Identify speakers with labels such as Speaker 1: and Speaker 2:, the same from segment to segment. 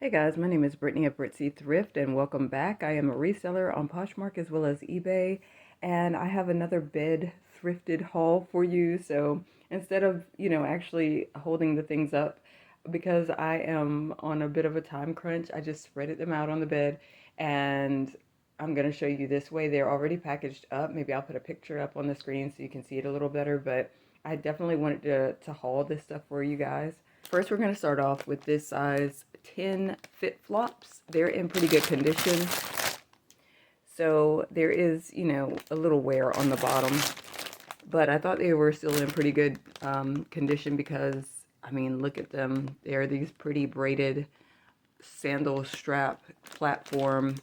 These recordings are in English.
Speaker 1: Hey guys, my name is Brittany of Britzy Thrift and welcome back. I am a reseller on Poshmark as well as eBay, and I have another bed thrifted haul for you. So instead of, actually holding the things up, because I am on a bit of a time crunch, I just spread them out on the bed, and I'm going to show you this way. They're already packaged up. Maybe I'll put a picture up on the screen so you can see it a little better, but I definitely wanted to haul this stuff for you guys. First, we're going to start off with this size 10 fit flops. They're in pretty good condition. So there is, a little wear on the bottom, but I thought they were still in pretty good condition because, I mean, look at them. They're these pretty braided sandal strap platform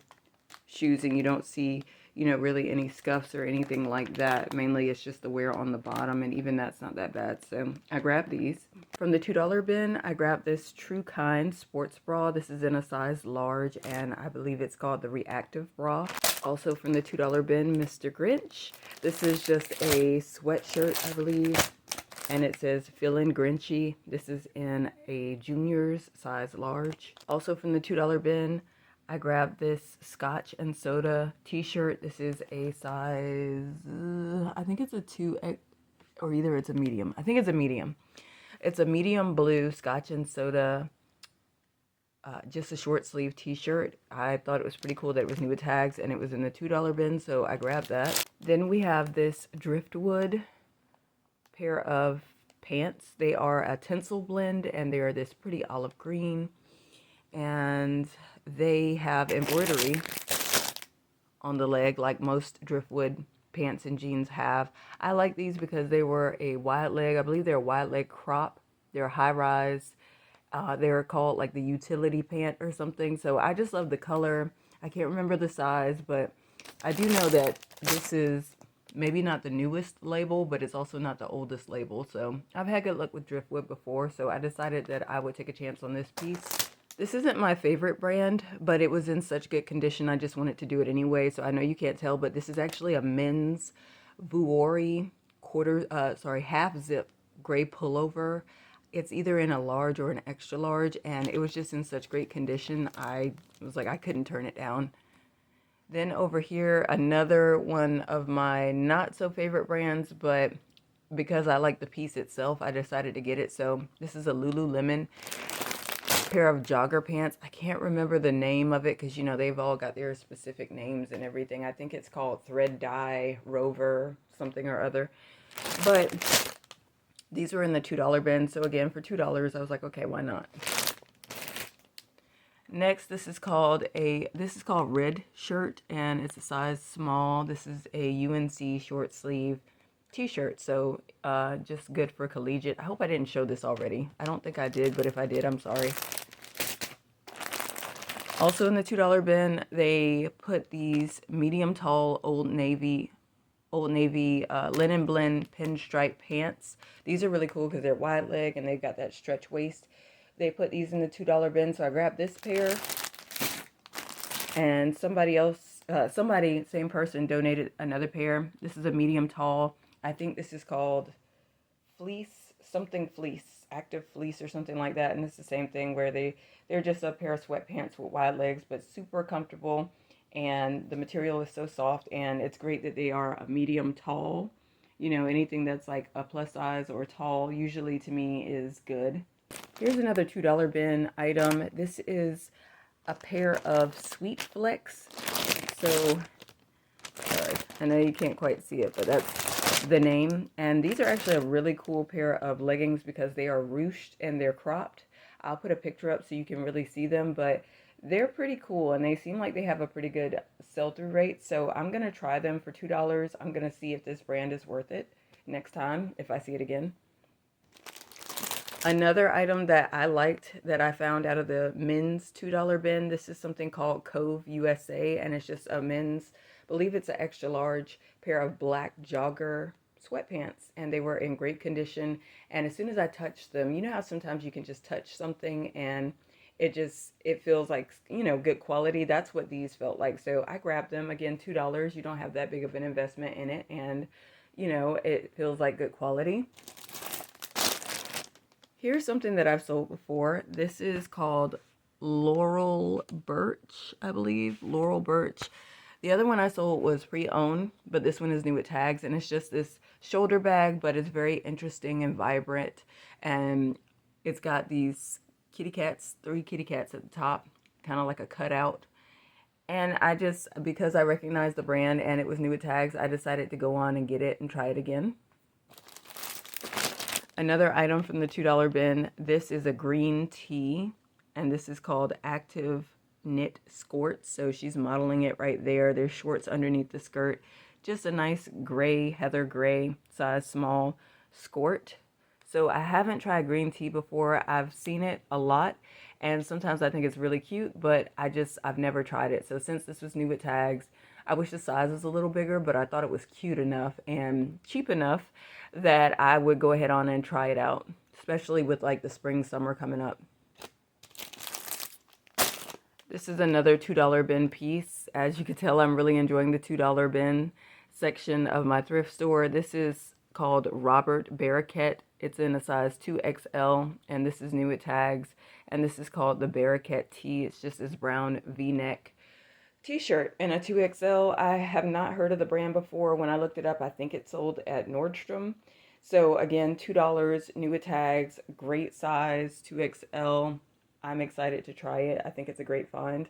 Speaker 1: shoes, and you don't see, really any scuffs or anything like that. Mainly it's just the wear on the bottom, and even that's not that bad. So I grabbed these. From the $2 bin, I grabbed this True Kind sports bra. This is in a size large, and I believe it's called the Reactive Bra. Also from the $2 bin, Mr. Grinch. This is just a sweatshirt, I believe, and it says Feelin' Grinchy. This is in a junior's size large. Also from the $2 bin, I grabbed this Scotch and Soda t-shirt. This is a size, I think it's a 2X, or either it's a medium. I think it's a medium. It's a medium blue Scotch and Soda, just a short sleeve t-shirt. I thought it was pretty cool that it was new with tags, and it was in the $2 bin, so I grabbed that. Then we have this Driftwood pair of pants. They are a tinsel blend, and they are this pretty olive green, and they have embroidery on the leg like most Driftwood pants and jeans have. I like these because they were a wide leg. I believe they're a wide leg crop. They're high rise. They're called like the utility pant or something. So I just love the color. I can't remember the size, but I do know that this is maybe not the newest label, but it's also not the oldest label. So I've had good luck with Driftwood before, so I decided that I would take a chance on this piece. This isn't my favorite brand, but it was in such good condition, I just wanted to do it anyway. So I know you can't tell, but this is actually a men's Vuori half zip gray pullover. It's either in a large or an extra large, and it was just in such great condition. I was like, I couldn't turn it down. Then over here, another one of my not so favorite brands, but because I like the piece itself, I decided to get it. So this is a Lululemon pair of jogger pants. I can't remember the name of it because, they've all got their specific names and everything. I think it's called Thread Dye Rover something or other. But these were in the $2 bin. So again, for $2, I was like, okay, why not? Next, this is called Red Shirt, and it's a size small. This is a UNC short sleeve t-shirt, so just good for collegiate. I hope I didn't show this already. I don't think I did, but if I did, I'm sorry. Also in the $2 bin, they put these medium tall Old Navy linen blend pinstripe pants. These are really cool because they're wide leg and they've got that stretch waist. They put these in the $2 bin, so I grabbed this pair. And same person donated another pair. This is a medium tall. I think this is called Fleece, Active Fleece or something like that. And it's the same thing where they're just a pair of sweatpants with wide legs, but super comfortable. And the material is so soft, and it's great that they are a medium tall. Anything that's like a plus size or tall usually to me is good. Here's another $2 bin item. This is a pair of Sweet Flex. So, sorry, I know you can't quite see it, but that's the name. And these are actually a really cool pair of leggings because they are ruched and they're cropped. I'll put a picture up so you can really see them, but they're pretty cool and they seem like they have a pretty good sell-through rate. So I'm going to try them for $2. I'm going to see if this brand is worth it next time if I see it again. Another item that I liked that I found out of the men's $2 bin, this is something called Cove USA, and it's just a men's, I believe it's an extra large pair of black jogger sweatpants, and they were in great condition. And as soon as I touched them, you know how sometimes you can just touch something and it feels like, good quality. That's what these felt like. So I grabbed them. Again, $2. You don't have that big of an investment in it, and it feels like good quality. Here's something that I've sold before. This is called Laurel Birch, I believe. Laurel Birch. The other one I sold was pre-owned, but this one is new with tags, and it's just this shoulder bag, but it's very interesting and vibrant, and it's got these kitty cats, 3 kitty cats at the top, kind of like a cutout. And I just, because I recognized the brand and it was new with tags, I decided to go on and get it and try it again. Another item from the $2 bin. This is a green tee, and this is called Active Knit Skort. So she's modeling it right there. There's shorts underneath the skirt. Just a nice gray, heather gray, size small skort. So I haven't tried green tea before. I've seen it a lot, and sometimes I think it's really cute, but I've never tried it. So since this was new with tags, I wish the size was a little bigger, but I thought it was cute enough and cheap enough that I would go ahead on and try it out, especially with like the spring, summer coming up. This is another $2 bin piece. As you can tell, I'm really enjoying the $2 bin section of my thrift store. This is called Robert Barakett. It's in a size 2XL, and this is new with tags. And this is called the Barakett tee. It's just this brown V-neck t-shirt in a 2XL. I have not heard of the brand before. When I looked it up, I think it sold at Nordstrom. So again, $2, new with tags, great size, 2XL. I'm excited to try it. I think it's a great find.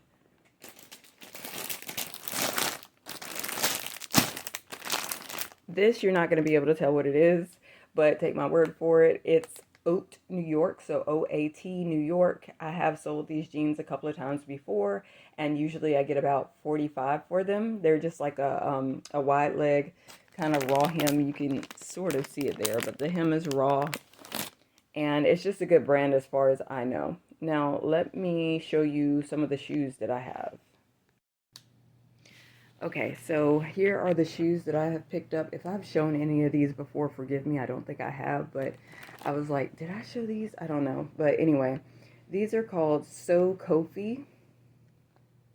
Speaker 1: This, you're not going to be able to tell what it is, but take my word for it. It's Oat New York, so OAT New York. I have sold these jeans a couple of times before, and usually I get about 45 for them. They're just like a wide leg, kind of raw hem. You can sort of see it there, but the hem is raw, and it's just a good brand as far as I know. Now, let me show you some of the shoes that I have. Okay, so here are the shoes that I have picked up. If I've shown any of these before, forgive me. I don't think I have, but I was like, did I show these? I don't know. But anyway, these are called So Kofi.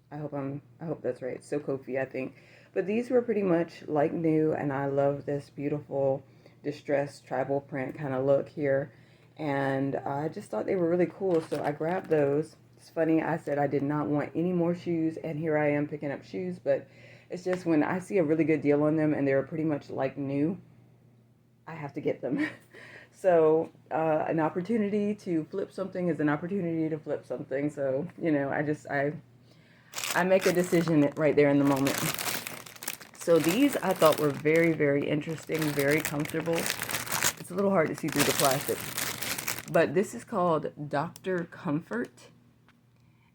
Speaker 1: I hope that's right. So Kofi, I think. But these were pretty much like new, and I love this beautiful distressed tribal print kind of look here. And I just thought they were really cool, so I grabbed those. It's funny, I said I did not want any more shoes, and here I am picking up shoes, but it's just when I see a really good deal on them and they're pretty much like new, I have to get them. So an opportunity to flip something is an opportunity to flip something. So, you know, I make a decision right there in the moment. So these I thought were very, very interesting, very comfortable. It's a little hard to see through the plastic. But this is called Dr. Comfort.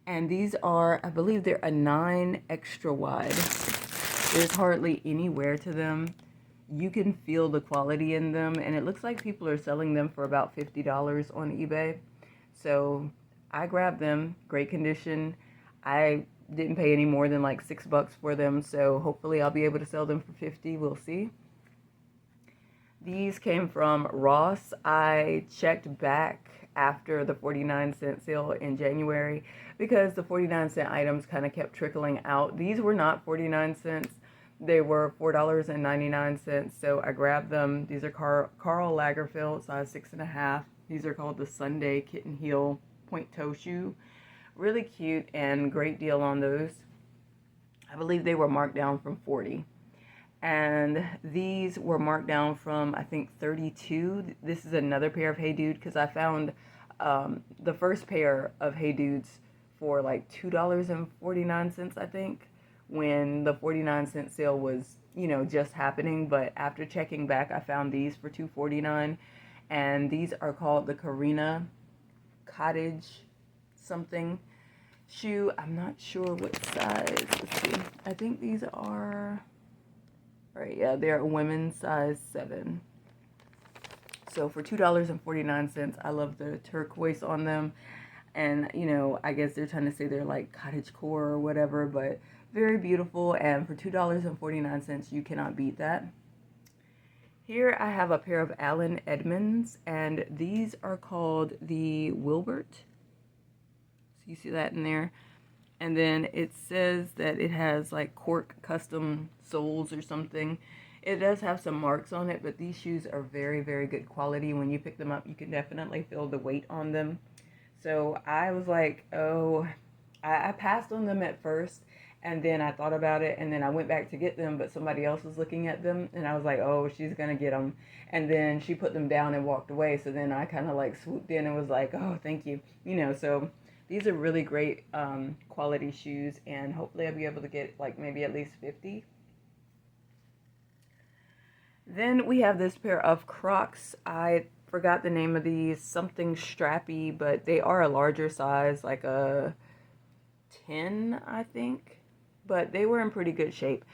Speaker 1: And these are, I believe they're a 9 extra wide. There's hardly any wear to them. You can feel the quality in them. And it looks like people are selling them for about $50 on eBay. So I grabbed them, great condition. I didn't pay any more than like $6 for them. So hopefully I'll be able to sell them for $50. We'll see. These came from Ross. I checked back after the 49-cent sale in January because the 49-cent items kind of kept trickling out. These were not 49 cents. They were $4.99. So I grabbed them. These are Karl Lagerfeld, size 6.5. These are called the Sunday Kitten Heel Point Toe Shoe. Really cute and great deal on those. I believe they were marked down from 40. And these were marked down from, I think, 32. This is another pair of Hey Dude because I found the first pair of Hey Dudes for like $2.49, I think, when the 49-cent sale was, you know, just happening. But after checking back, I found these for $2.49. And these are called the Karina Cottage something shoe. I'm not sure what size. Let's see. I think these are... Right, yeah, they're a women's size 7. So for $2.49, I love the turquoise on them. And, you know, I guess they're trying to say they're like cottagecore or whatever, but very beautiful. And for $2.49, you cannot beat that. Here I have a pair of Allen Edmonds, and these are called the Wilbert. So you see that in there. And then it says that it has like cork custom soles or something. It does have some marks on it, but these shoes are very, very good quality. When you pick them up, you can definitely feel the weight on them. So I was like, oh, I passed on them at first, and then I thought about it, and then I went back to get them, but somebody else was looking at them, and I was like, oh, she's gonna get them. And then she put them down and walked away. So then I kind of like swooped in and was like, oh, thank you. So these are really great quality shoes, and hopefully I'll be able to get like maybe at least 50. Then we have this pair of Crocs. I forgot the name of these, something strappy, but they are a larger size, like a 10, I think. But they were in pretty good shape.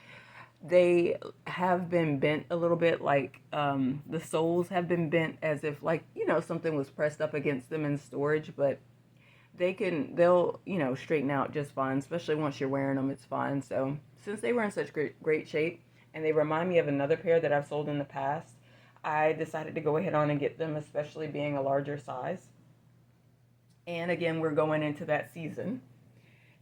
Speaker 1: They have been bent a little bit, like the soles have been bent as if like, something was pressed up against them in storage, but they'll, straighten out just fine, especially once you're wearing them, it's fine. So since they were in such great shape, and they remind me of another pair that I've sold in the past, I decided to go ahead on and get them, especially being a larger size. And again, we're going into that season.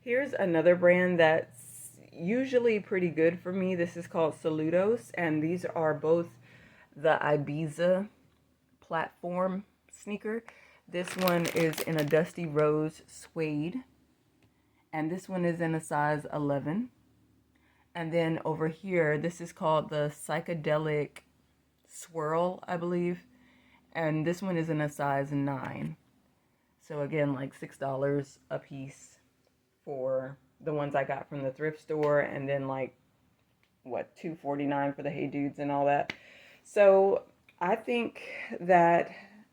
Speaker 1: Here's another brand that's usually pretty good for me. This is called Saludos, and these are both the Ibiza platform sneaker. This one is in a dusty rose suede, and this one is in a size 11. And then over here, this is called the psychedelic swirl, I believe, and this one is in a size 9. So again, like $6 a piece for the ones I got from the thrift store, and then like what, $2.49 for the Hey Dudes and all that. So I think that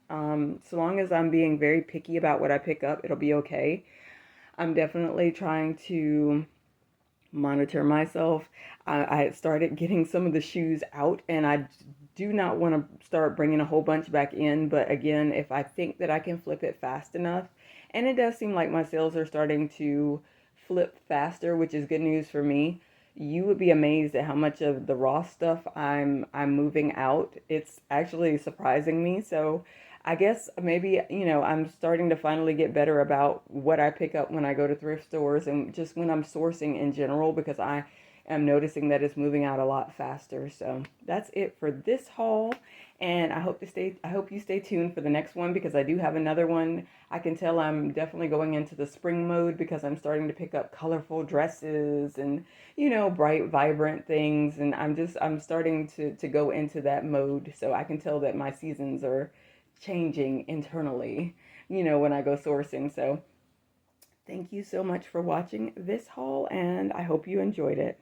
Speaker 1: so long as I'm being very picky about what I pick up, it'll be okay. I'm definitely trying to monitor myself. I started getting some of the shoes out, and I do not want to start bringing a whole bunch back in. But again, if I think that I can flip it fast enough, and it does seem like my sales are starting to flip faster, which is good news for me. You would be amazed at how much of the raw stuff I'm moving out. It's actually surprising me. So I guess maybe, I'm starting to finally get better about what I pick up when I go to thrift stores and just when I'm sourcing in general, because I am noticing that it's moving out a lot faster. So that's it for this haul. And I hope you stay tuned for the next one, because I do have another one. I can tell I'm definitely going into the spring mode, because I'm starting to pick up colorful dresses and, bright, vibrant things. And I'm starting to go into that mode. So I can tell that my seasons are changing internally, when I go sourcing. So thank you so much for watching this haul, and I hope you enjoyed it.